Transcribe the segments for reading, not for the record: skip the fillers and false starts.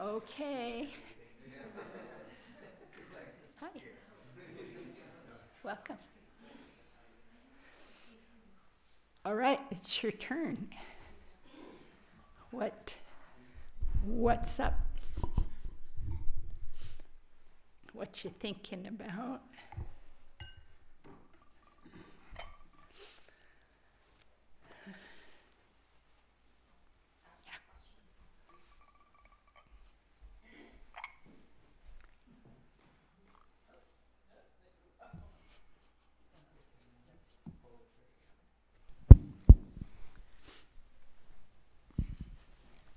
Okay. Hi. Welcome. All right, it's your turn. What's up? What you thinking about?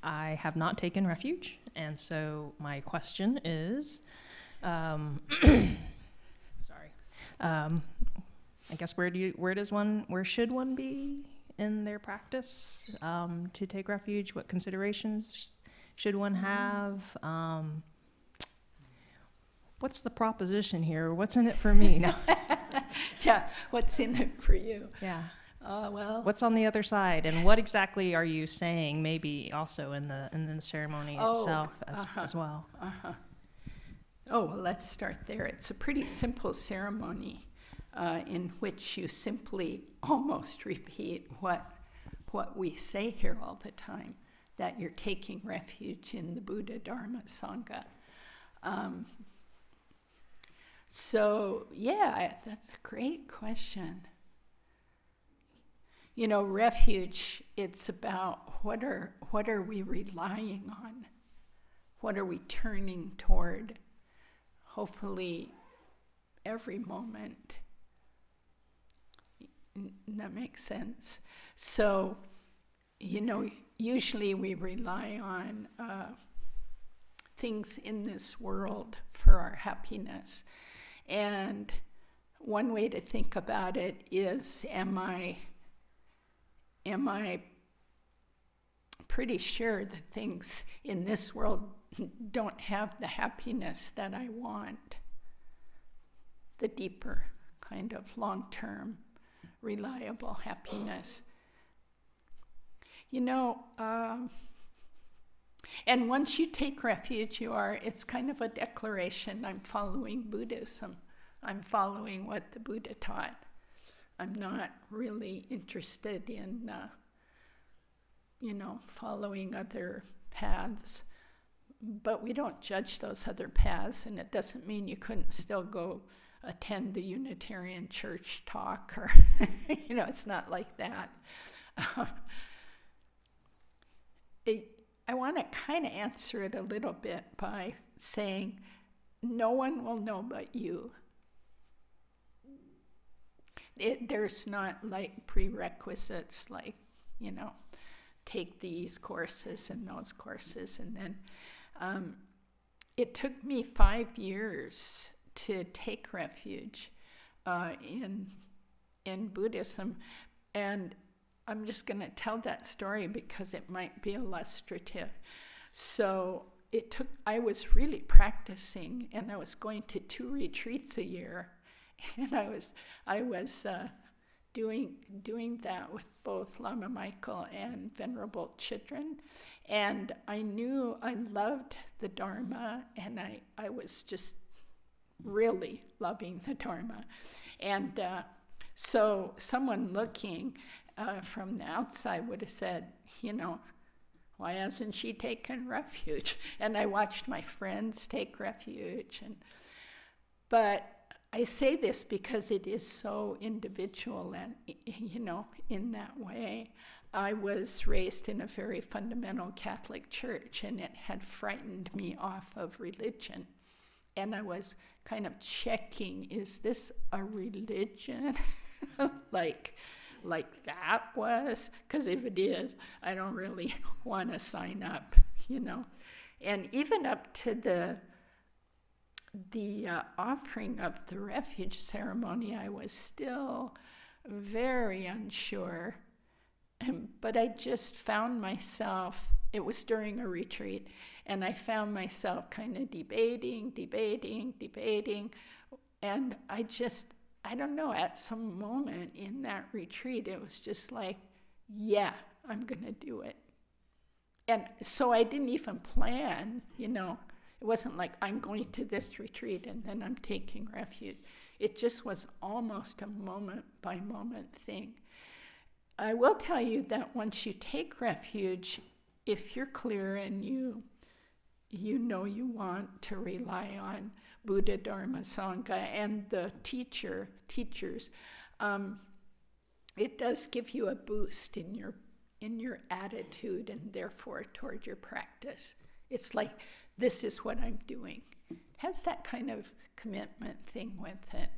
I have not taken refuge, and so my question is, sorry, I guess where should one be in their practice to take refuge? What considerations should one have? What's the proposition here? What's in it for me? No. Yeah, what's in it for you? Yeah. Well, what's on the other side, and what exactly are you saying? Maybe also in the ceremony itself as well. Oh, well, let's start there. It's a pretty simple ceremony in which you simply almost repeat what we say here all the time, that you're taking refuge in the Buddha, Dharma, Sangha. So, yeah, that's a great question. You know, refuge, it's about what are we relying on? What are we turning toward? Hopefully, every moment. That makes sense. So, you know, usually we rely on things in this world for our happiness. And one way to think about it is, am I pretty sure that things in this world don't have the happiness that I want? The deeper kind of long-term, reliable happiness. You know, and once you take refuge, it's kind of a declaration. I'm following Buddhism. I'm following what the Buddha taught. I'm not really interested in, following other paths. But we don't judge those other paths, and it doesn't mean you couldn't still go attend the Unitarian Church talk, or, it's not like that. I want to kind of answer it a little bit by saying, no one will know but you. There's not like prerequisites like, take these courses and those courses. And then it took me 5 years to take refuge in Buddhism. And I'm just going to tell that story because it might be illustrative. So I was really practicing, and I was going to 2 retreats a year. And I was doing that with both Lama Michael and Venerable Chidren. And I knew I loved the Dharma, and I was just really loving the Dharma. And so someone looking from the outside would have said, why hasn't she taken refuge? And I watched my friends take refuge. But I say this because it is so individual and, in that way. I was raised in a very fundamental Catholic church, and it had frightened me off of religion. And I was kind of checking, is this a religion? like that was? Because if it is, I don't really want to sign up, And even up to the offering of the refuge ceremony, I was still very unsure. But I just found myself, it was during a retreat, and I found myself kind of debating. And I just I don't know, at some moment in that retreat, it was just like, yeah, I'm going to do it. And so I didn't even plan, you know. It wasn't like I'm going to this retreat and then I'm taking refuge. It just was almost a moment-by-moment thing. I will tell you that once you take refuge, if you're clear and you know you want to rely on Buddha, Dharma, Sangha, and the teachers, it does give you a boost in your attitude and therefore toward your practice. It's like, this is what I'm doing. It has that kind of commitment thing with it.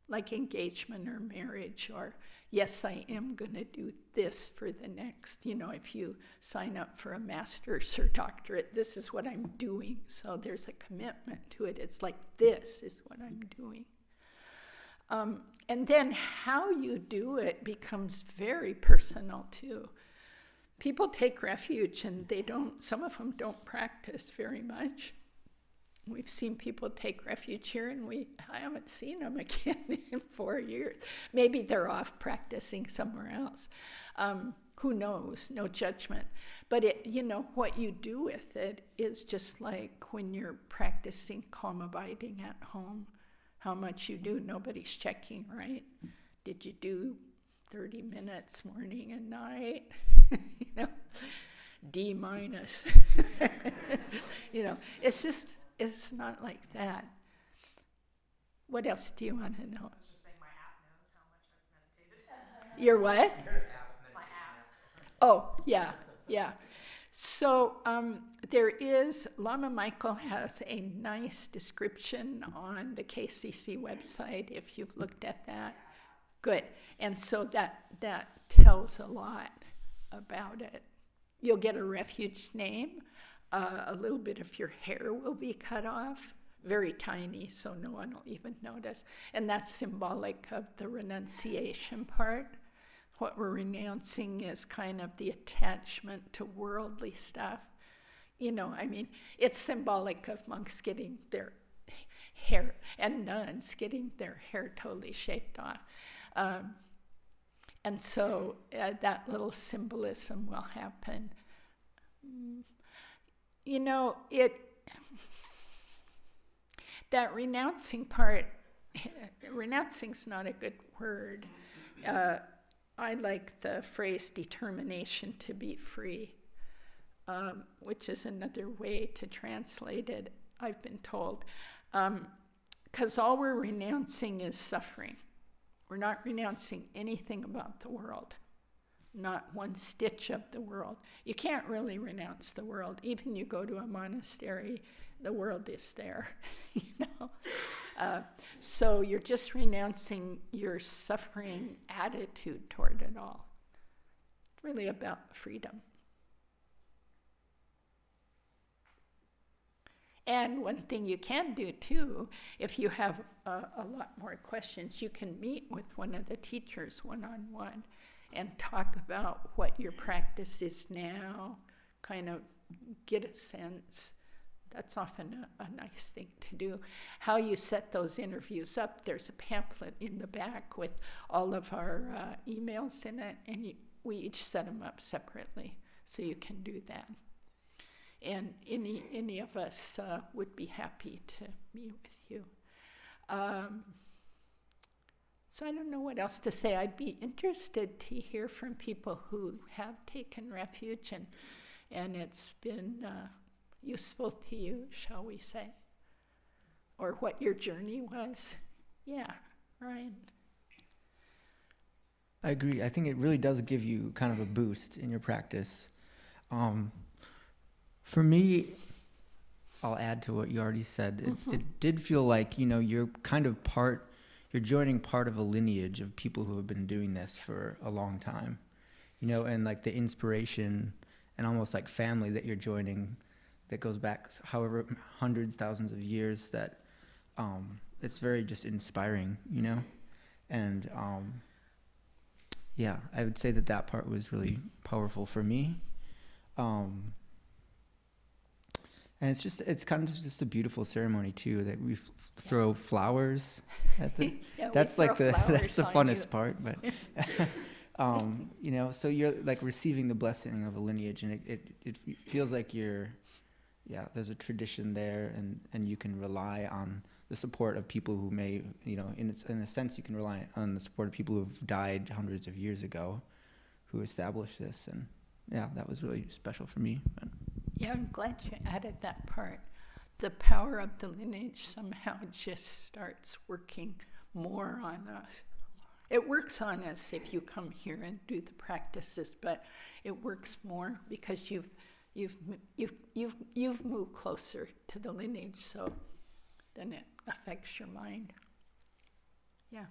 Like engagement or marriage, or yes, I am going to do this for the next, you know, if you sign up for a master's or doctorate, this is what I'm doing. So there's a commitment to it. It's like, this is what I'm doing. And then how you do it becomes very personal too. People take refuge and some of them don't practice very much. We've seen people take refuge here and I haven't seen them again in 4 years. Maybe they're off practicing somewhere else. Who knows? No judgment. But what you do with it is just like when you're practicing calm abiding at home, how much you do, nobody's checking, right? Did you do 30 minutes morning and night? D-. It's not like that. What else do you want to know? I was just saying my app knows how much I've meditated. Your what? My app. Oh, yeah. So Lama Michael has a nice description on the KCC website, if you've looked at that. Good. And so that tells a lot about it. You'll get a refuge name. A little bit of your hair will be cut off, very tiny, so no one will even notice. And that's symbolic of the renunciation part. What we're renouncing is kind of the attachment to worldly stuff. It's symbolic of monks getting their hair, and nuns getting their hair totally shaved off. And so that little symbolism will happen. That renouncing part, renouncing's not a good word. I like the phrase determination to be free, which is another way to translate it, I've been told. Because all we're renouncing is suffering. We're not renouncing anything about the world. Not one stitch of the world. You can't really renounce the world. Even you go to a monastery, the world is there, So you're just renouncing your suffering attitude toward it all. It's really about freedom. And one thing you can do too, if you have a lot more questions, you can meet with one of the teachers one-on-one and talk about what your practice is now, kind of get a sense. That's often a nice thing to do. How you set those interviews up, there's a pamphlet in the back with all of our emails in it, and we each set them up separately, so you can do that. And any of us would be happy to meet with you. So I don't know what else to say. I'd be interested to hear from people who have taken refuge and it's been useful to you, shall we say, or what your journey was. Yeah, Ryan. I agree. I think it really does give you kind of a boost in your practice. For me, I'll add to what you already said. It did feel like, you're kind of you're joining part of a lineage of people who have been doing this for a long time, and like the inspiration and almost like family that you're joining that goes back however hundreds, thousands of years, that it's very just inspiring, and yeah, I would say that part was really powerful for me. And it's kind of just a beautiful ceremony too, that we throw flowers at the, Yeah, that's like that's the funnest you. part, but you know, so you're like receiving the blessing of a lineage, and it feels like there's a tradition there, and you can rely on the support of people who may, you know, in a sense, you can rely on the support of people who've died hundreds of years ago, who established this, and yeah, that was really special for me. Yeah, I'm glad you added that part. The power of the lineage somehow just starts working more on us. It works on us if you come here and do the practices, but it works more because you've moved closer to the lineage, so then it affects your mind. Yeah.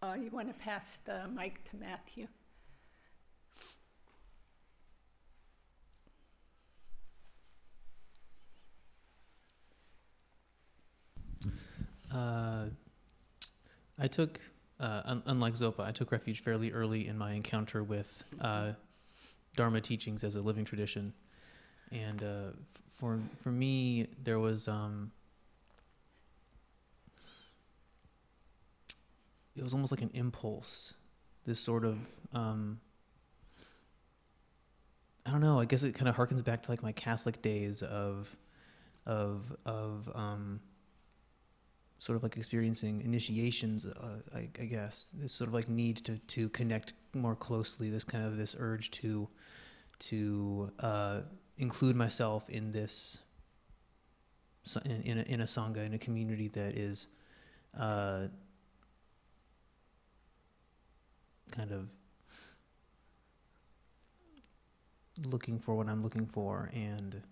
You want to pass the mic to Matthew? I took, unlike Zopa, I took refuge fairly early in my encounter with Dharma teachings as a living tradition. And for me, there was, it was almost like an impulse, this sort of, I don't know, I guess it kind of harkens back to like my Catholic days of sort of like experiencing initiations, I guess, this sort of like need to connect more closely, this urge to include myself in this, in a sangha, in a community that is kind of looking for what I'm looking for, and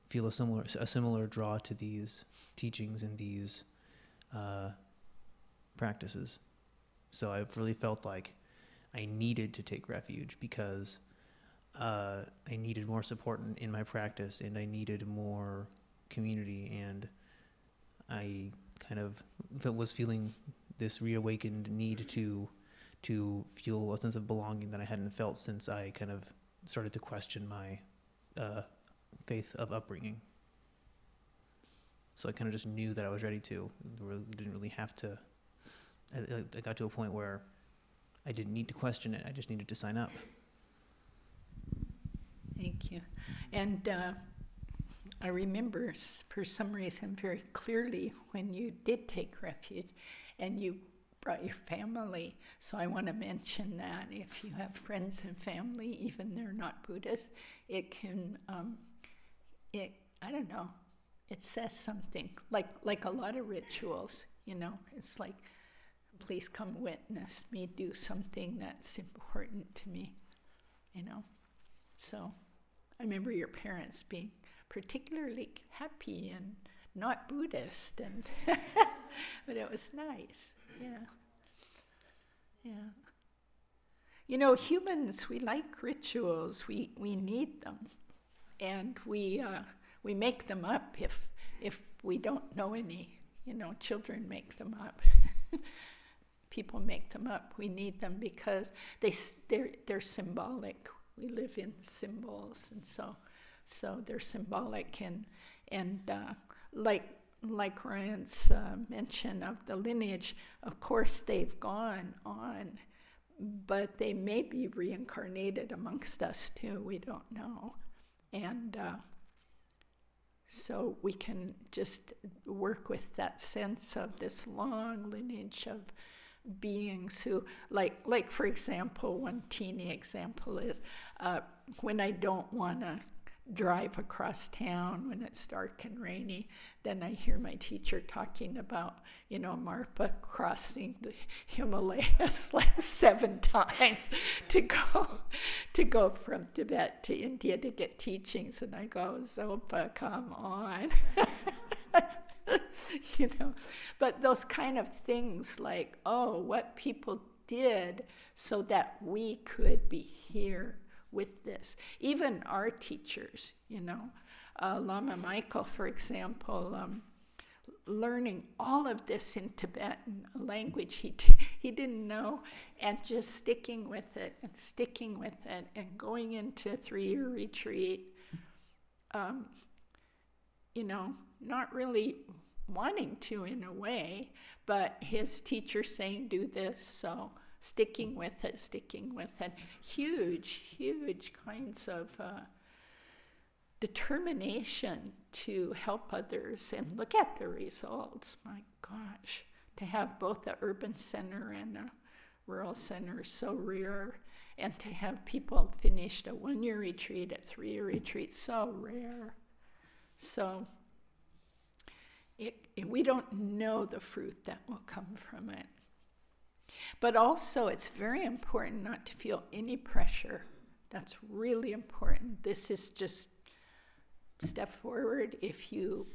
feel a similar draw to these teachings and these practices. So I've really felt like I needed to take refuge because I needed more support in my practice, and I needed more community, and I kind of was feeling this reawakened need to feel a sense of belonging that I hadn't felt since I kind of started to question my faith of upbringing. So I kind of just knew that I was ready to. Didn't really have to. I got to a point where I didn't need to question it. I just needed to sign up. Thank you. And I remember for some reason very clearly when you did take refuge and you brought your family. So I want to mention that if you have friends and family, even they're not Buddhist, it can, I don't know, it says something, like a lot of rituals, you know, it's like, please come witness me do something that's important to me, you know. So I remember your parents being particularly happy and not Buddhist, and but it was nice. Yeah. You know, humans, we like rituals. We need them, and we make them up if we don't know any. You know, children make them up. People make them up. We need them because they're symbolic. We live in symbols, and so they're symbolic, and like Ryan's mention of the lineage, of course they've gone on, but they may be reincarnated amongst us too, we don't know. And so we can just work with that sense of this long lineage of beings who, like for example, one teeny example is when I don't want to drive across town when it's dark and rainy, then I hear my teacher talking about, you know, Marpa crossing the Himalayas like 7 times to go from Tibet to India to get teachings, and I go, Zopa, come on. You know, but those kind of things like, oh, what people did so that we could be here with this. Even our teachers, you know, Lama Michael, for example, learning all of this in Tibetan, a language he didn't know, and just sticking with it and going into a 3-year retreat, not really wanting to in a way, but his teacher saying do this, so sticking with it. Huge kinds of determination to help others and look at the results. My gosh, to have both the urban center and a rural center is so rare, and to have people finished a 1-year retreat, a 3-year retreat, so rare. So we don't know the fruit that will come from it. But also, it's very important not to feel any pressure. That's really important. This is just step forward if you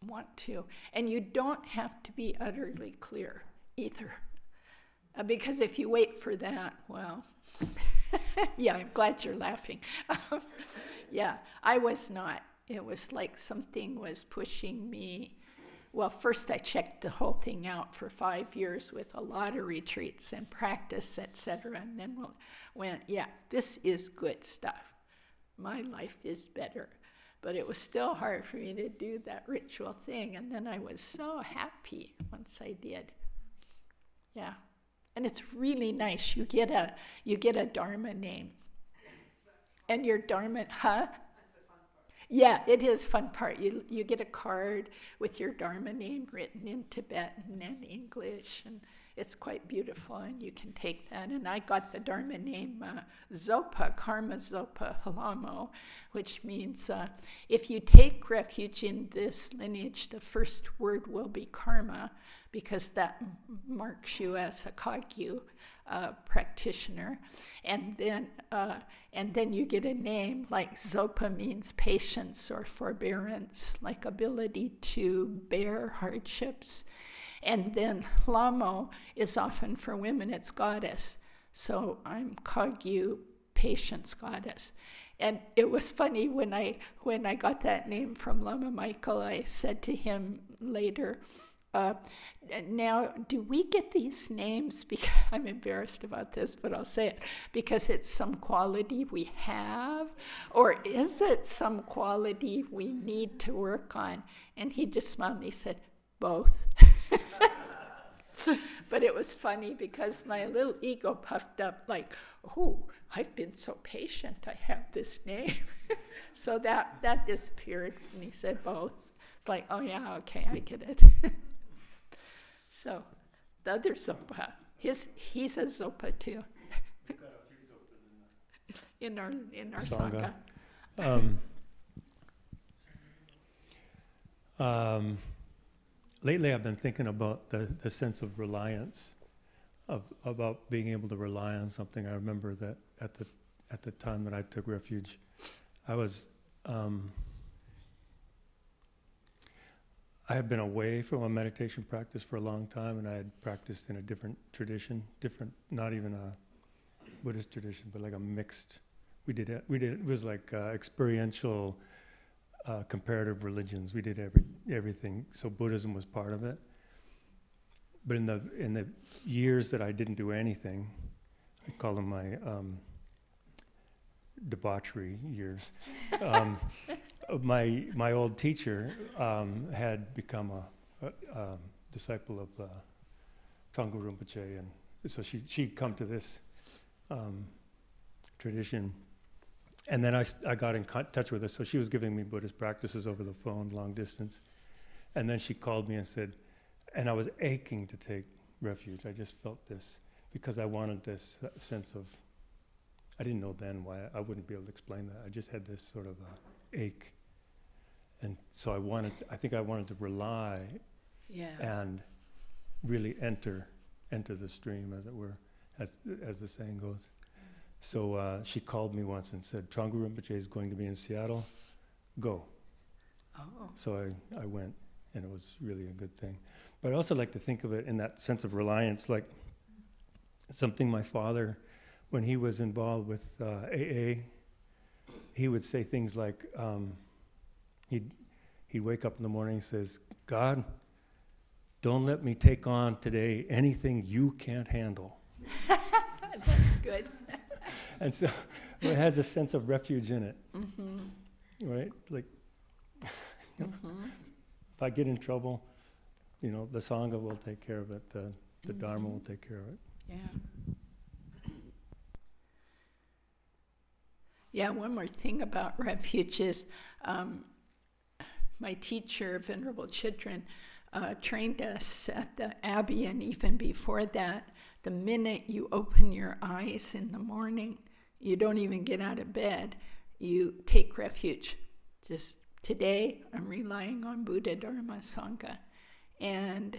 want to. And you don't have to be utterly clear either. Because if you wait for that, well, yeah, I'm glad you're laughing. Yeah, I was not. It was like something was pushing me. Well, first I checked the whole thing out for 5 years with a lot of retreats and practice, etc. And then went, yeah, this is good stuff. My life is better. But it was still hard for me to do that ritual thing. And then I was so happy once I did. Yeah. And it's really nice. You get a Dharma name. And your Dharma, huh? Yeah, it is fun part. You get a card with your Dharma name written in Tibetan and English, and it's quite beautiful, and you can take that. And I got the Dharma name Zopa, Karma Zopa Halamo, which means if you take refuge in this lineage, the first word will be karma, because that marks you as a Kagyu practitioner. And then you get a name like Zopa means patience or forbearance, like ability to bear hardships. And then Lamo is often for women, it's goddess. So I'm Kagyu, patience goddess. And it was funny when I got that name from Lama Michael, I said to him later, now, do we get these names? Because I'm embarrassed about this, but I'll say it. Because it's some quality we have? Or is it some quality we need to work on? And he just smiled and he said, both. But it was funny because my little ego puffed up like, oh, I've been so patient, I have this name. So that disappeared, and he said both. It's like, oh yeah, okay, I get it. So the other Zopa, he's a Zopa too. We've got a few Zopas in our Sangha. Lately, I've been thinking about the sense of reliance, about being able to rely on something. I remember that at the time that I took refuge, I was I had been away from a meditation practice for a long time, and I had practiced in a different tradition, not even a Buddhist tradition, but like a mixed. It was like experiential. Comparative religions. We did everything. So Buddhism was part of it. But in the years that I didn't do anything, I call them my debauchery years. My old teacher had become a disciple of Trungpa Rinpoche, and so she'd come to this tradition. And then I got in touch with her, so she was giving me Buddhist practices over the phone, long distance. And then she called me and said, and I was aching to take refuge. I just felt this, because I wanted this sense of, I didn't know then why, I wouldn't be able to explain that. I just had this sort of ache. And so I think I wanted to rely and really enter the stream, as it were, as the saying goes. So she called me once and said, Trungpa Rinpoche is going to be in Seattle, go. Oh. So I went, and it was really a good thing. But I also like to think of it in that sense of reliance, like something my father, when he was involved with AA, he would say things like, he'd wake up in the morning and says, God, don't let me take on today anything you can't handle. That's good. And so it has a sense of refuge in it, Mm-hmm. right? Like, you know, Mm-hmm. if I get in trouble, you know, the Sangha will take care of it, the Dharma will take care of it. Yeah. Yeah, one more thing about refuge is my teacher, Venerable Chitran, trained us at the Abbey, and even before that, the minute you open your eyes in the morning, you don't even get out of bed, you take refuge. Just today, I'm relying on Buddha, Dharma, Sangha. And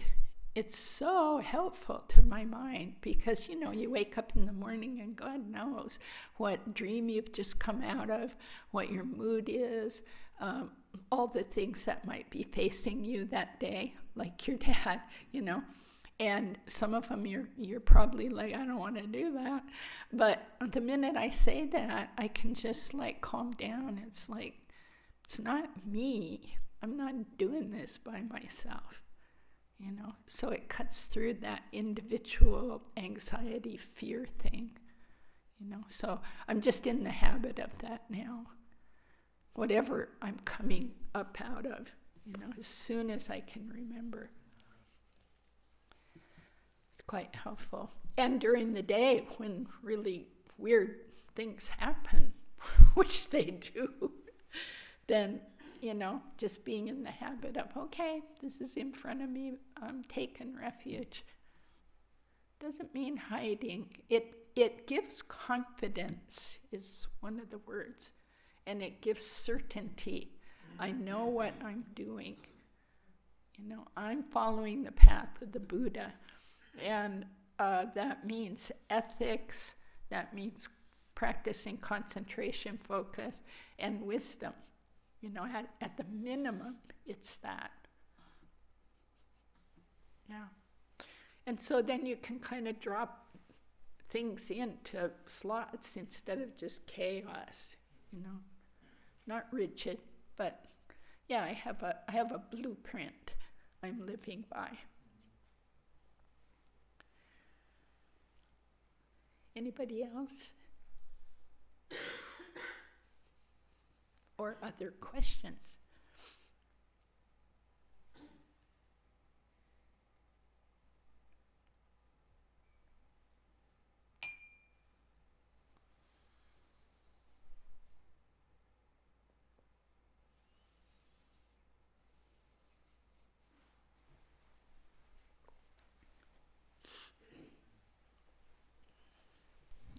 it's so helpful to my mind because, you know, you wake up in the morning and God knows what dream you've just come out of, what your mood is, all the things that might be facing you that day, like your dad, you know. And some of them you're probably like, I don't want to do that. But the minute I say that, I can just like calm down. It's like, it's not me. I'm not doing this by myself, you know. So it cuts through that individual anxiety, fear thing, you know. So I'm just in the habit of that now. Whatever I'm coming up out of, you know, as soon as I can remember. It's quite helpful. And during the day, when really weird things happen, which they do, then, you know, just being in the habit of, okay, this is in front of me, I'm taking refuge. Doesn't mean hiding. It gives confidence, is one of the words. And it gives certainty. I know what I'm doing. You know, I'm following the path of the Buddha. And that means ethics, that means practicing concentration, focus, and wisdom. You know, at the minimum, it's that. Yeah. And so then you can kind of drop things into slots instead of just chaos, you know. Not rigid, but yeah, I have a blueprint I'm living by. Anybody else? Or other questions?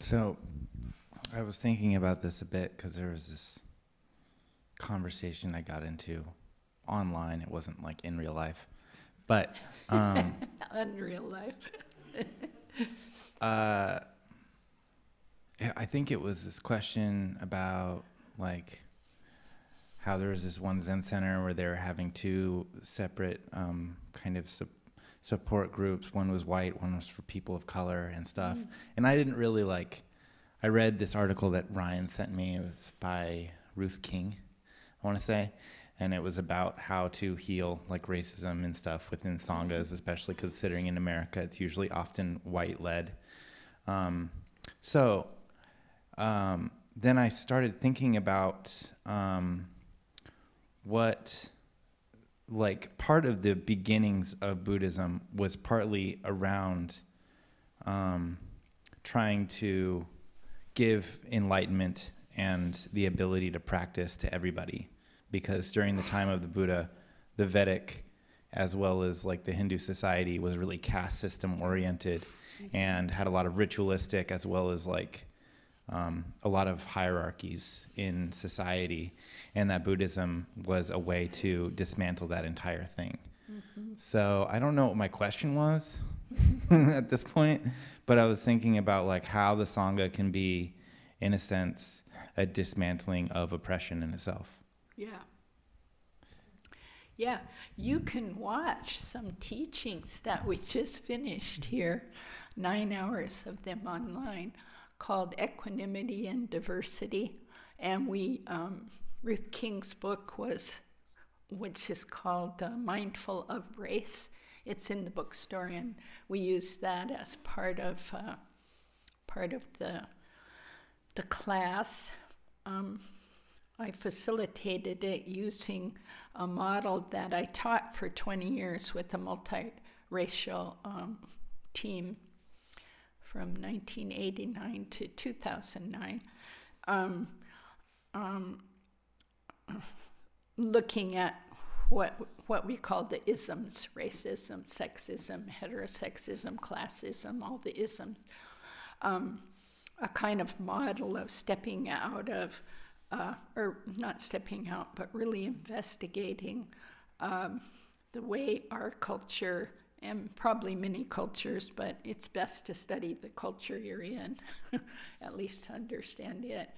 So I was thinking about this a bit because there was this conversation I got into online. It wasn't like in real life, but Unreal life. I think it was this question about like how there was this one Zen center where they were having two separate kind of support groups. One was white, one was for people of color and stuff. And I didn't really I read this article that Ryan sent me. It was by Ruth King, I want to say. And it was about how to heal like racism and stuff within Sanghas, especially considering in America it's usually often white-led. Then I started thinking about what, like, part of the beginnings of Buddhism was partly around trying to give enlightenment and the ability to practice to everybody. Because during the time of the Buddha, the Vedic, as well as like the Hindu society, was really caste system oriented and had a lot of ritualistic as well as like a lot of hierarchies in society, and that Buddhism was a way to dismantle that entire thing. So I don't know what my question was at this point, but I was thinking about like how the Sangha can be, in a sense, a dismantling of oppression in itself. Yeah. Yeah, you can watch some teachings that we just finished here, 9 hours of them online, called Equanimity and Diversity. And Ruth King's book was, which is called Mindful of Race. It's in the bookstore, and we use that as part of the class. I facilitated it using a model that I taught for 20 years with a multiracial team from 1989 to 2009, looking at what we call the isms: racism, sexism, heterosexism, classism, all the isms. A kind of model of stepping out of, or not stepping out, but really investigating the way our culture, and probably many cultures, but it's best to study the culture you're in, at least to understand it,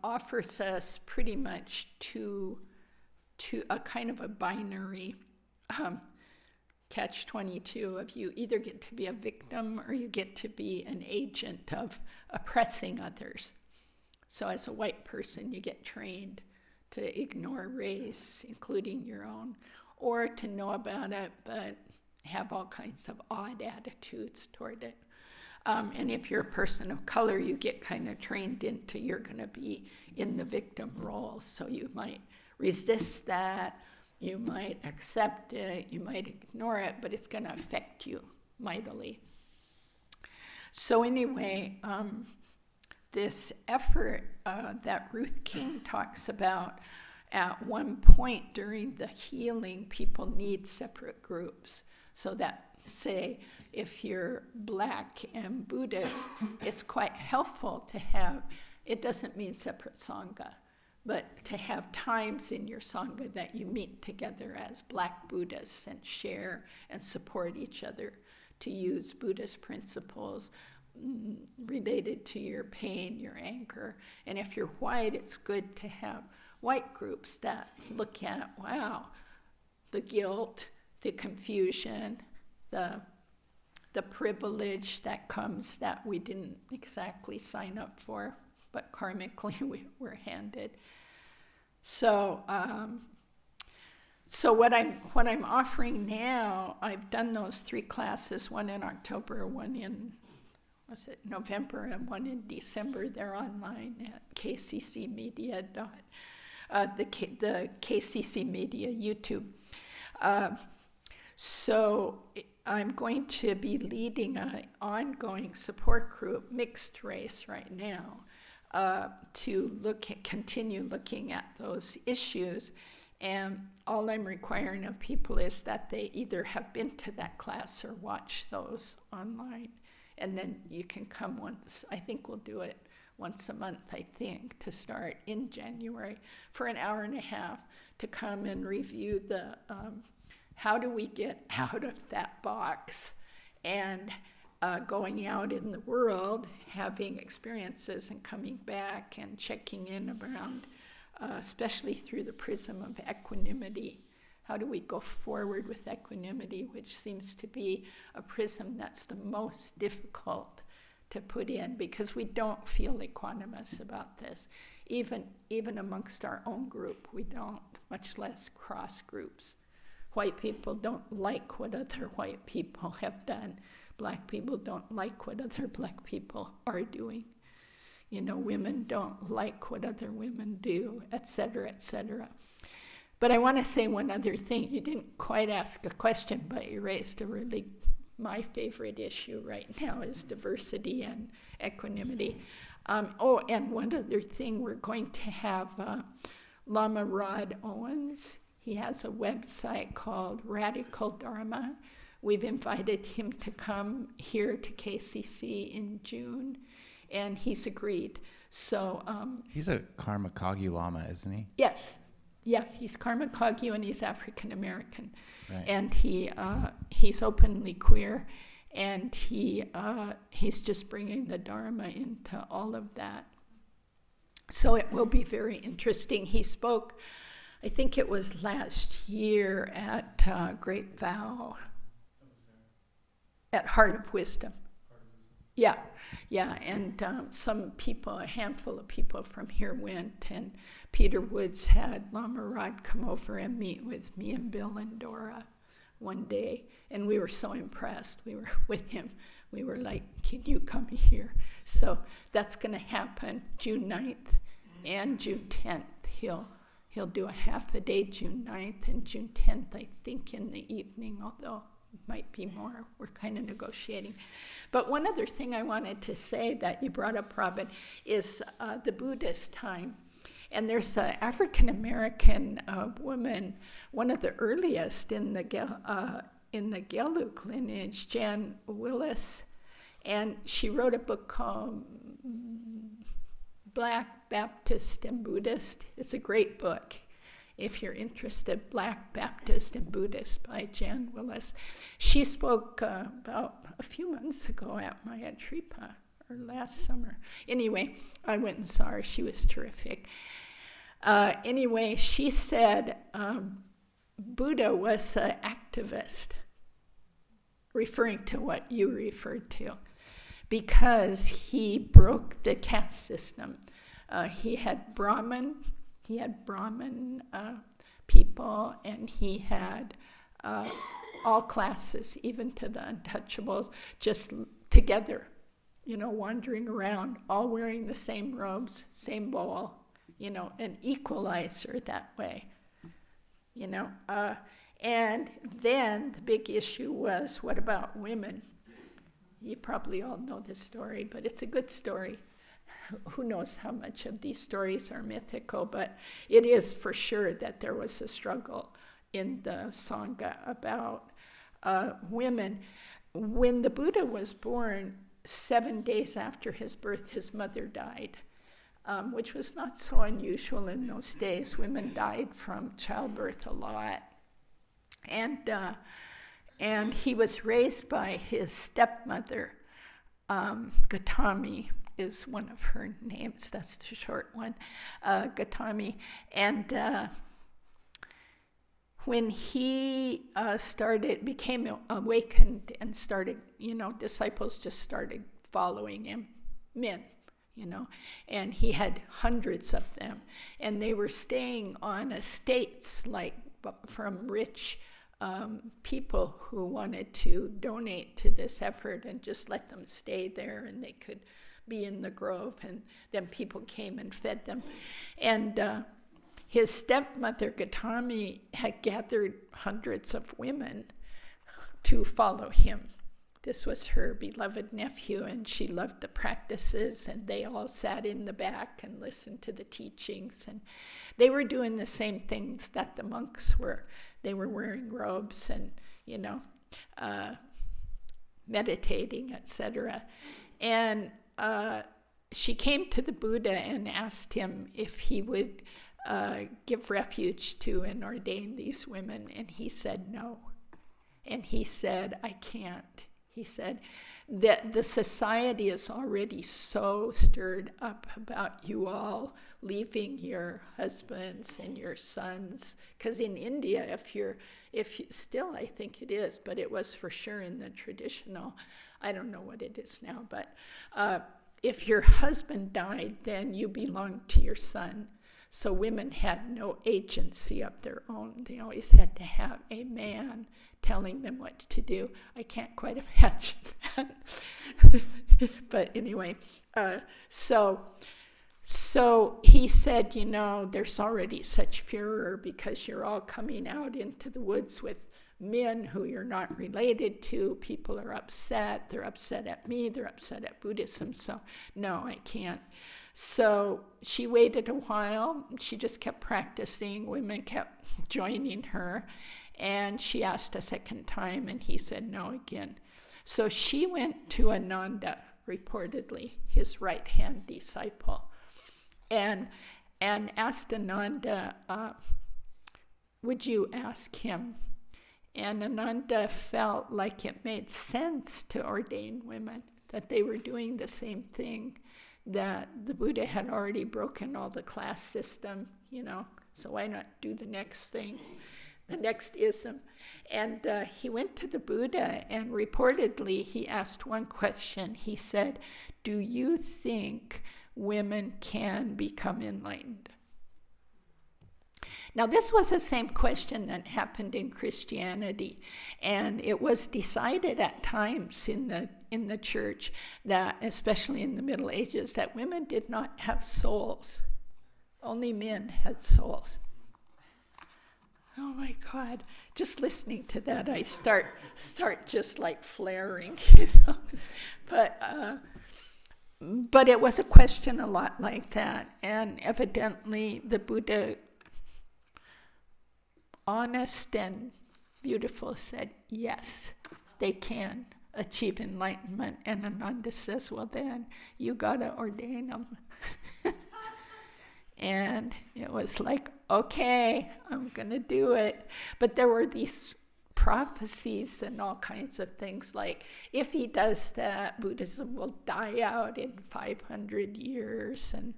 offers us pretty much to a kind of a binary catch-22 of you either get to be a victim or you get to be an agent of oppressing others. So as a white person, you get trained to ignore race, including your own, or to know about it but have all kinds of odd attitudes toward it. And if you're a person of color, you get kind of trained into you're going to be in the victim role. So you might resist that, you might accept it, you might ignore it, but it's going to affect you mightily. So anyway, this effort that Ruth King talks about, at one point during the healing, people need separate groups. So that, say, if you're Black and Buddhist, it's quite helpful to have, it doesn't mean separate Sangha, but to have times in your Sangha that you meet together as Black Buddhists and share and support each other to use Buddhist principles related to your pain, your anger. And if you're white, it's good to have white groups that look at, wow, the guilt, the confusion, the privilege that comes that we didn't exactly sign up for, but karmically we were handed. So what I'm offering now, I've done those 3 classes, one in October, one in November, and one in December. They're online at kccmedia. The KCC Media YouTube. So I'm going to be leading an ongoing support group, mixed race right now, to continue looking at those issues. And all I'm requiring of people is that they either have been to that class or watch those online. And then you can come once. I think we'll do it once a month, I think, to start in January for an hour and a half to come and review the how do we get out of that box and going out in the world, having experiences and coming back and checking in around, especially through the prism of equanimity. How do we go forward with equanimity, which seems to be a prism that's the most difficult to put in because we don't feel equanimous about this. Even amongst our own group, we don't, much less cross groups. White people don't like what other white people have done. Black people don't like what other black people are doing. You know, women don't like what other women do, etc., etc. But I want to say one other thing. You didn't quite ask a question, but you raised a really, my favorite issue right now is diversity and equanimity. And one other thing, we're going to have Lama Rod Owens. He has a website called Radical Dharma. We've invited him to come here to KCC in June, and he's agreed. So he's a Karma Kagyu Lama, isn't he? Yes. Yeah, he's Karma Kagyu and he's African American. Right. And he's openly queer, and he's just bringing the Dharma into all of that. So it will be very interesting. He spoke, I think it was last year at Great Vow, at Heart of Wisdom. Yeah, and some people, a handful of people from here went, and Peter Woods had Lama Rod come over and meet with me and Bill and Dora, one day, and we were so impressed. We were with him. We were like, can you come here? So that's going to happen June 9th and June 10th. He'll do a half a day June 9th and June 10th, I think, in the evening, although it might be more. We're kind of negotiating. But one other thing I wanted to say that you brought up, Robin, is the Buddhist time. And there's an African-American woman, one of the earliest in the Gelug lineage, Jan Willis, and she wrote a book called Black, Baptist, and Buddhist. It's a great book if you're interested. Black, Baptist, and Buddhist by Jan Willis. She spoke about a few months ago at my Tripa, or last summer. Anyway, I went and saw her. She was terrific. Anyway, she said Buddha was an activist, referring to what you referred to, because he broke the caste system. He had Brahmin people, and he had all classes, even to the untouchables, just together, wandering around, all wearing the same robes, same bowl, an equalizer that way, and then the big issue was, what about women? You probably all know this story, but it's a good story. Who knows how much of these stories are mythical, but it is for sure that there was a struggle in the Sangha about women. When the Buddha was born, 7 days after his birth, his mother died, which was not so unusual in those days. Women died from childbirth a lot. And he was raised by his stepmother, Gautami is one of her names, that's the short one, Gautami. And when he became awakened and started, disciples just started following him, men, and he had hundreds of them. And they were staying on estates, like from rich people who wanted to donate to this effort and just let them stay there, and they could be in the grove, and then people came and fed them. And his stepmother, Gautami, had gathered hundreds of women to follow him. This was her beloved nephew, and she loved the practices, and they all sat in the back and listened to the teachings, and they were doing the same things that the monks were. They were wearing robes and, meditating, etc. And she came to the Buddha and asked him if he would give refuge to and ordain these women, and he said no. And he said, I can't. He said that the society is already so stirred up about you all leaving your husbands and your sons. Because in India, if you still, I think it is, but it was for sure in the traditional, I don't know what it is now, but if your husband died, then you belonged to your son. So women had no agency of their own. They always had to have a man telling them what to do. I can't quite imagine that. But anyway, so he said, there's already such furor because you're all coming out into the woods with men who you're not related to. People are upset. They're upset at me. They're upset at Buddhism. So no, I can't. So she waited a while. She just kept practicing. Women kept joining her. And she asked a second time, and he said no again. So she went to Ananda, reportedly, his right-hand disciple, and asked Ananda, would you ask him? And Ananda felt like it made sense to ordain women, that they were doing the same thing, that the Buddha had already broken all the class system, so why not do the next thing? The next ism. And he went to the Buddha, and reportedly he asked one question. He said, do you think women can become enlightened? Now, this was the same question that happened in Christianity, and it was decided at times in the church that, especially in the Middle Ages, that women did not have souls. Only men had souls. Oh my God! Just listening to that, I start just like flaring, you know. But it was a question a lot like that, and evidently the Buddha, honest and beautiful, said yes, they can achieve enlightenment. And Ananda says, well then, you gotta ordain them. And it was like, okay, I'm gonna do it. But there were these prophecies and all kinds of things like, if he does that, Buddhism will die out in 500 years. And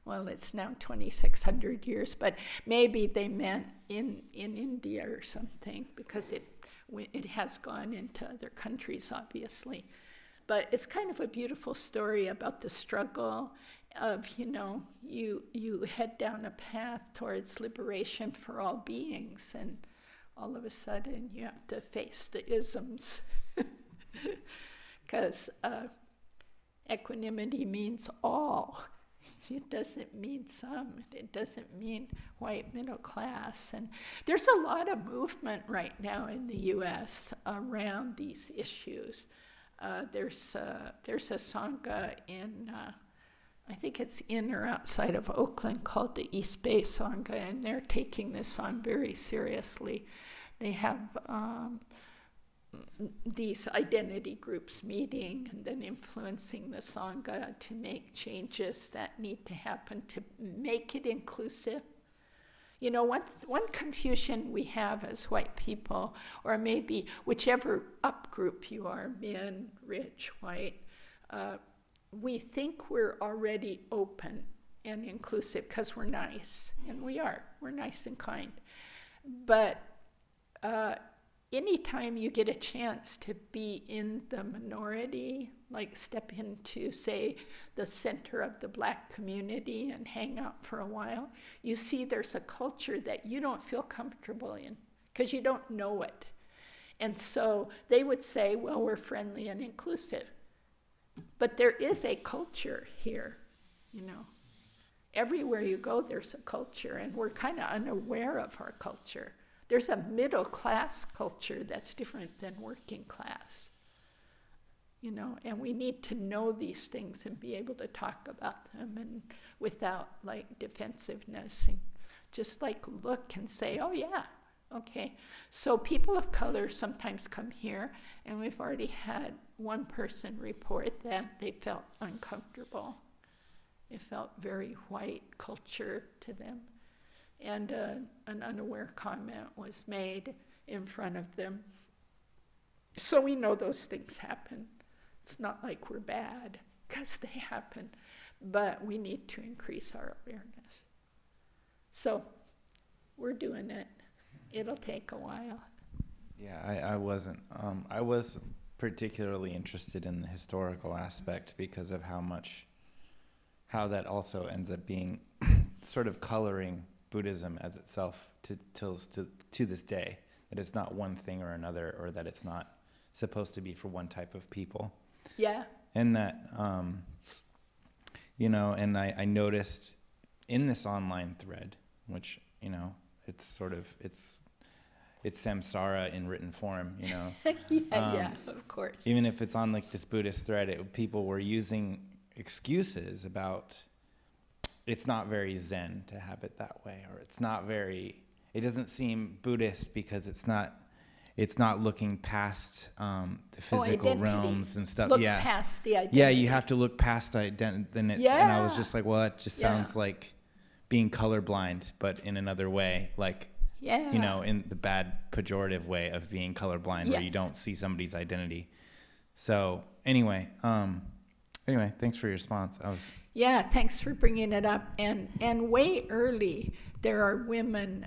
well, it's now 2,600 years, but maybe they meant in India or something, because it has gone into other countries, obviously. But it's kind of a beautiful story about the struggle of, you know, you head down a path towards liberation for all beings, and all of a sudden you have to face the isms. Because equanimity means all. It doesn't mean some. It doesn't mean white middle class. And there's a lot of movement right now in the U.S. around these issues. There's a Sangha in, I think it's in or outside of Oakland, called the East Bay Sangha, and they're taking this on very seriously. They have these identity groups meeting and then influencing the Sangha to make changes that need to happen to make it inclusive. You know, one confusion we have as white people, or maybe whichever up group you are, men, rich, white, we think we're already open and inclusive because we're nice, and we are. We're nice and kind. But anytime you get a chance to be in the minority, like step into, say, the center of the Black community and hang out for a while, you see there's a culture that you don't feel comfortable in because you don't know it. And so they would say, well, we're friendly and inclusive. But there is a culture here, you know. Everywhere you go, there's a culture, and we're kind of unaware of our culture. There's a middle class culture that's different than working class, you know, and we need to know these things and be able to talk about them, and without like defensiveness, and just like look and say, oh yeah, okay. So people of color sometimes come here, and we've already had one person report that they felt uncomfortable. It felt very white culture to them. And an unaware comment was made in front of them. So we know those things happen. It's not like we're bad, because they happen. But we need to increase our awareness. So we're doing it. It'll take a while. Yeah, I wasn't. I was particularly interested in the historical aspect because of how that also ends up being sort of coloring Buddhism as itself to this day, that it's not one thing or another, or that it's not supposed to be for one type of people. Yeah. And that, you know, and I noticed in this online thread, which, you know, it's sort of, it's samsara in written form, you know. Yeah, of course. Even if it's on like this Buddhist thread, people were using excuses about it's not very Zen to have it that way, or it doesn't seem Buddhist because it's not looking past the physical realms and stuff. Look past the identity. Yeah, you have to look past identity. And I was just like, well, that just sounds like being colorblind, but in another way, like, you know, in the bad pejorative way of being colorblind, where you don't see somebody's identity. So anyway, thanks for your response. Yeah, thanks for bringing it up. And way early, there are women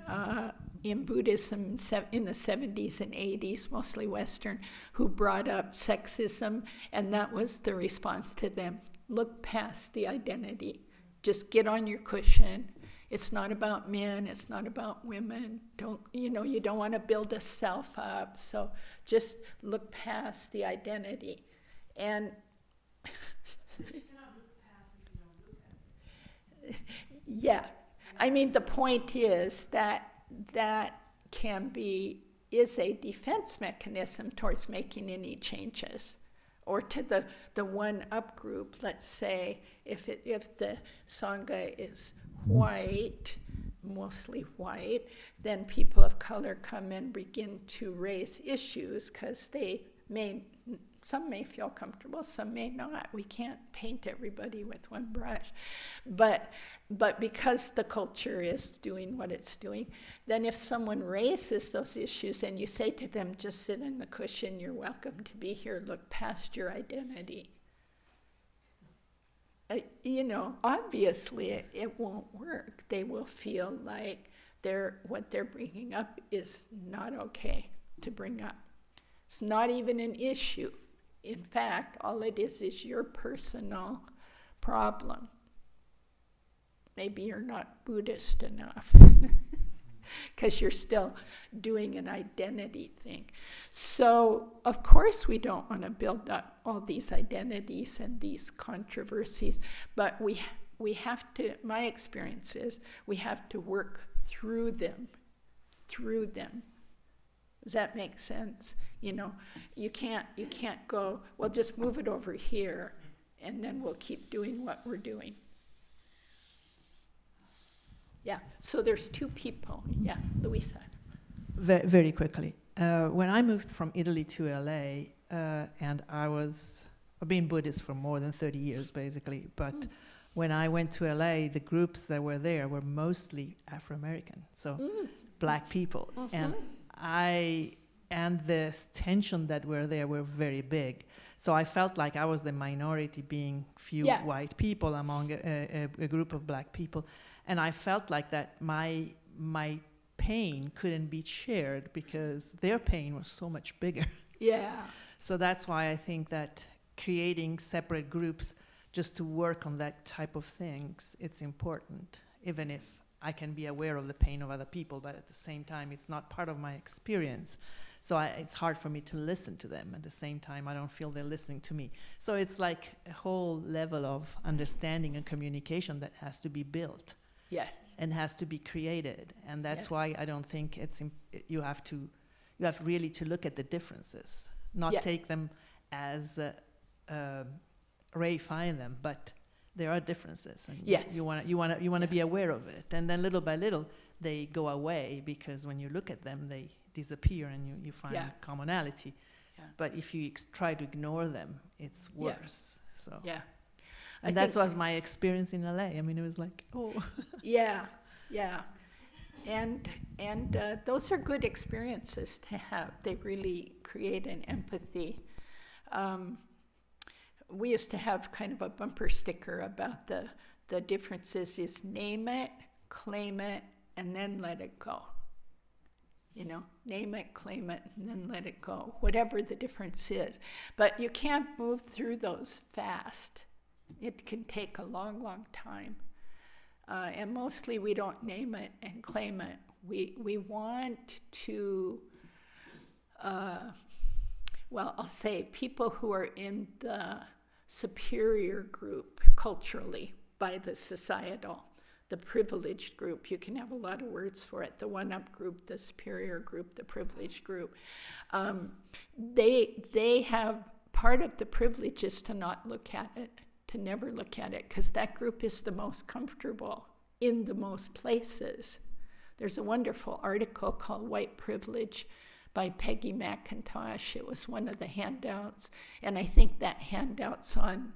in Buddhism in the 70s and 80s, mostly Western, who brought up sexism, and that was the response to them. Look past the identity. Just get on your cushion. It's not about men, it's not about women. You don't want to build a self up. So just look past the identity. And yeah, I mean, the point is that is a defense mechanism towards making any changes. Or to the one up group, let's say, if the Sangha is white, mostly white, then people of color come and begin to raise issues because some may feel comfortable, some may not. We can't paint everybody with one brush. But because the culture is doing what it's doing, then if someone raises those issues and you say to them, just sit in the cushion, you're welcome to be here, look past your identity. Obviously it won't work. They will feel like what they're bringing up is not okay to bring up. It's not even an issue. In fact, all it is your personal problem. Maybe you're not Buddhist enough because you're still doing an identity thing. So, of course, we don't want to build up all these identities and these controversies, but we have to, my experience is, we have to work through them. Does that make sense? You can't go, well, just move it over here, and then we'll keep doing what we're doing. Yeah, so there's two people. Yeah, Louisa. Very quickly. When I moved from Italy to LA, and I've been Buddhist for more than 30 years, basically, but when I went to LA, the groups that were there were mostly Afro-American, so black people. And the tension that were there were very big. So I felt like I was the minority, being few white people among a group of black people. And I felt like that my pain couldn't be shared because their pain was so much bigger. Yeah. So that's why I think that creating separate groups just to work on that type of things, it's important, even if I can be aware of the pain of other people, but at the same time, it's not part of my experience. So it's hard for me to listen to them. At the same time, I don't feel they're listening to me. So it's like a whole level of understanding and communication that has to be built. Yes. And has to be created. And that's why I don't think you have really to look at the differences, not take them as reify them, but there are differences, and you want to be aware of it. And then little by little, they go away because when you look at them, they disappear, and you find commonality. Yeah. But if you try to ignore them, it's worse. So and that was my experience in LA. I mean, it was like, oh. Yeah. And those are good experiences to have. They really create an empathy. We used to have kind of a bumper sticker about the differences is name it, claim it, and then let it go. Name it, claim it, and then let it go, whatever the difference is. But you can't move through those fast. It can take a long, long time. And mostly we don't name it and claim it. We want to, I'll say people who are in the superior group culturally by the societal, the privileged group, you can have a lot of words for it, the one-up group, the superior group, the privileged group. They have, part of the privilege is to not look at it, to never look at it, because that group is the most comfortable in the most places. There's a wonderful article called White Privilege by Peggy McIntosh. It was one of the handouts, and I think that handout's on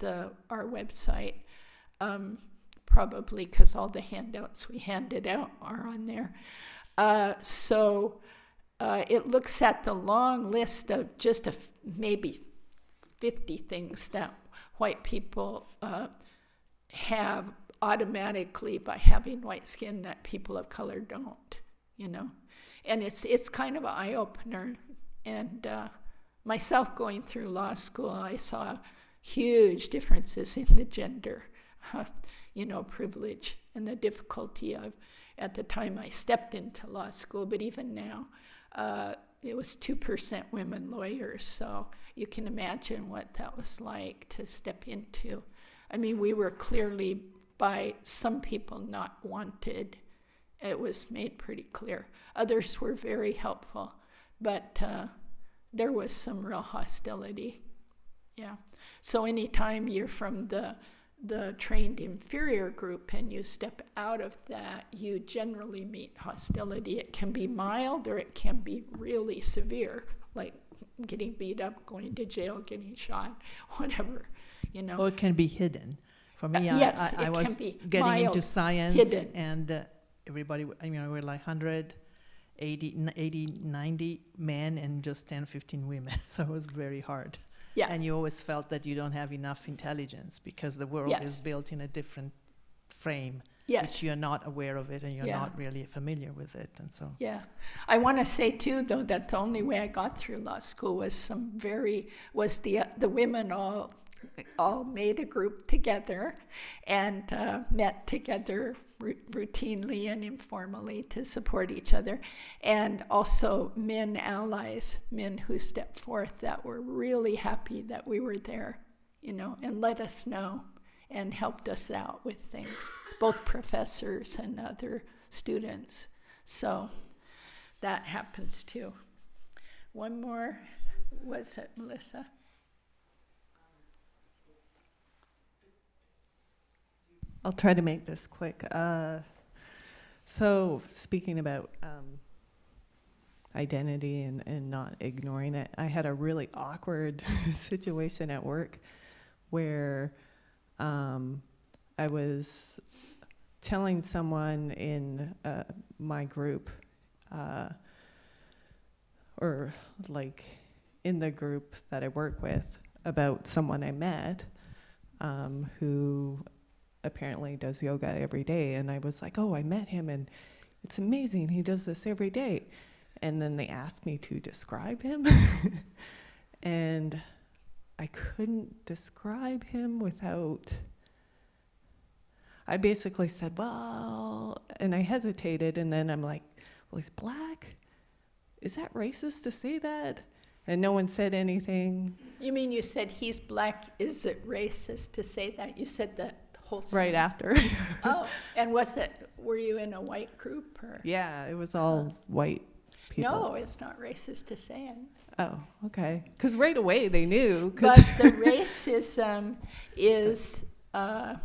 our website, probably because all the handouts we handed out are on there. It looks at the long list of just maybe 50 things that white people have automatically by having white skin that people of color don't, And it's kind of an eye-opener. And myself going through law school, I saw huge differences in the gender privilege and the difficulty of, at the time I stepped into law school, but even now, it was 2% women lawyers, so you can imagine what that was like to step into. I mean, we were clearly, by some people, not wanted. It was made pretty clear. Others were very helpful, but there was some real hostility. Yeah. So anytime you're from the trained inferior group and you step out of that, you generally meet hostility. It can be mild or it can be really severe, like getting beat up, going to jail, getting shot, whatever, Or it can be hidden. For me, yes, I was can be getting mild, into science, hidden. and everybody, we're like 80, 90 men and just 10, 15 women. So it was very hard. Yeah. And you always felt that you don't have enough intelligence because the world Yes. is built in a different frame, Yes. which you're not aware of it and you're Yeah. not really familiar with it. And so, Yeah. I want to say, too, though, that the only way I got through law school was the women all made a group together and met together routinely and informally to support each other. And also men allies, men who stepped forth that were really happy that we were there, and let us know and helped us out with things, both professors and other students. So that happens too. One more, was it Melissa? I'll try to make this quick. So speaking about identity and not ignoring it, I had a really awkward situation at work where I was telling someone in my group, or like in the group that I work with, about someone I met who apparently does yoga every day. And I was like, oh, I met him and it's amazing. He does this every day. And then they asked me to describe him. And I couldn't describe him without, I basically said, well, and I hesitated. And then I'm like, well, he's black. Is that racist to say that? And no one said anything. You mean you said he's black? Is it racist to say that? You said that whole sentence. Right after. Oh, and were you in a white group or? Yeah, it was all white people. No, it's not racist to say it. Oh, okay. Because right away they knew. But the racism is the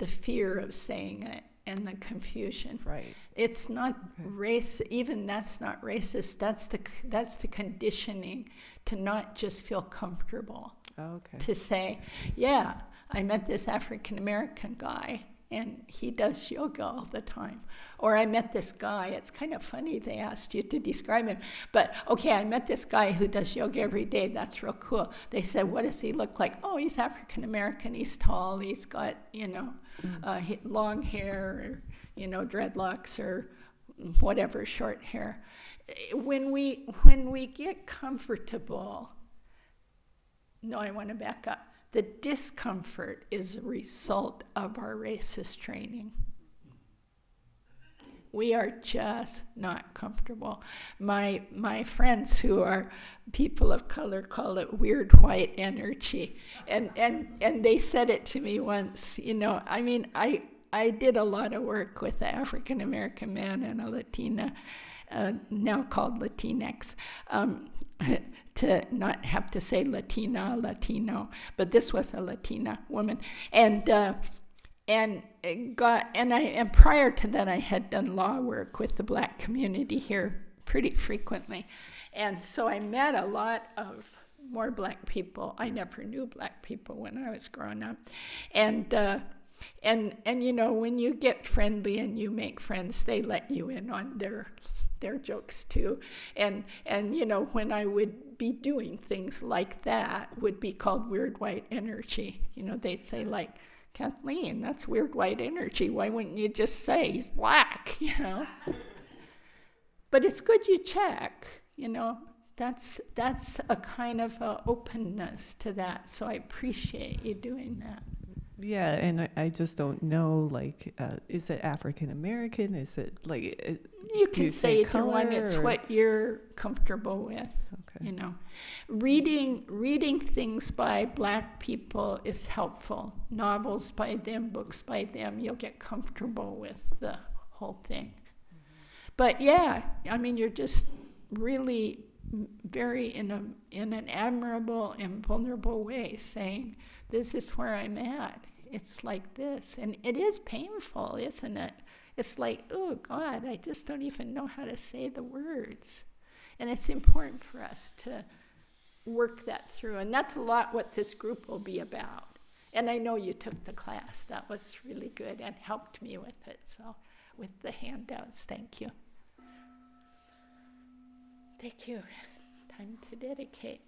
fear of saying it and the confusion. Right. It's not race. Even that's not racist. That's the conditioning to not just feel comfortable. Oh, okay. To say, yeah, I met this African American guy and he does yoga all the time. Or I met this guy. It's kind of funny they asked you to describe him. But okay, I met this guy who does yoga every day. That's real cool. They said, what does he look like? Oh, he's African American. He's tall. He's got, long hair, or, dreadlocks or whatever, short hair. When we get comfortable, no, I want to back up. The discomfort is a result of our racist training. We are just not comfortable. My friends who are people of color call it weird white energy. And they said it to me once, I did a lot of work with an African American man and a Latina, now called Latinx, to not have to say Latina, Latino, but this was a Latina woman, and prior to that, I had done law work with the black community here pretty frequently, and so I met a lot of more black people. I never knew black people when I was growing up, and when you get friendly and you make friends, they let you in on their jokes too. And when I would be doing things like that, would be called weird white energy. They'd say like, Kathleen, that's weird white energy. Why wouldn't you just say he's black? But it's good you check, that's a kind of openness to that. So I appreciate you doing that. Yeah, and I just don't know, like, is it African American? Is it like You do can you say either color, one. It's or- what you're comfortable with. Okay. You know, reading things by Black people is helpful. Novels by them, books by them. You'll get comfortable with the whole thing. But yeah, I mean, you're just really very in an admirable and vulnerable way saying, this is where I'm at. It's like this. And it is painful, isn't it? It's like, oh God, I just don't even know how to say the words. And it's important for us to work that through. And that's a lot what this group will be about. And I know you took the class. That was really good and helped me with it. So with the handouts, thank you. Thank you. Time to dedicate.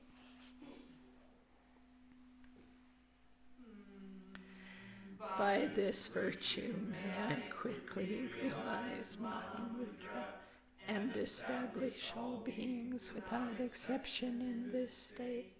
By this virtue may I quickly realize Mahamudra and establish all beings without exception in this state.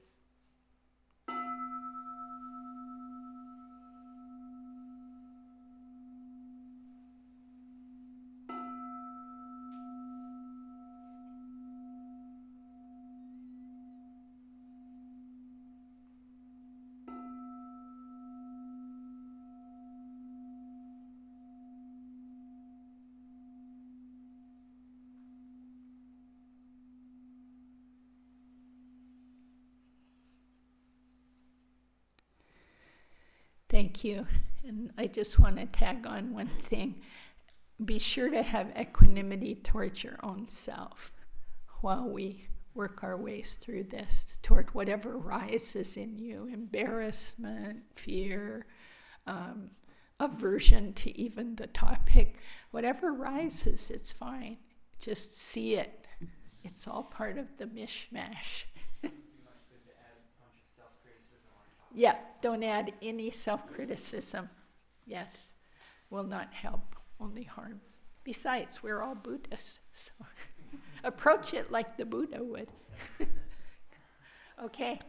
Thank you. And I just want to tag on one thing. Be sure to have equanimity towards your own self while we work our ways through this, toward whatever rises in you, embarrassment, fear, aversion to even the topic. Whatever rises, it's fine. Just see it. It's all part of the mishmash. Yeah, don't add any self-criticism. Yes, will not help, only harm. Besides, we're all Buddhists, so approach it like the Buddha would. Okay.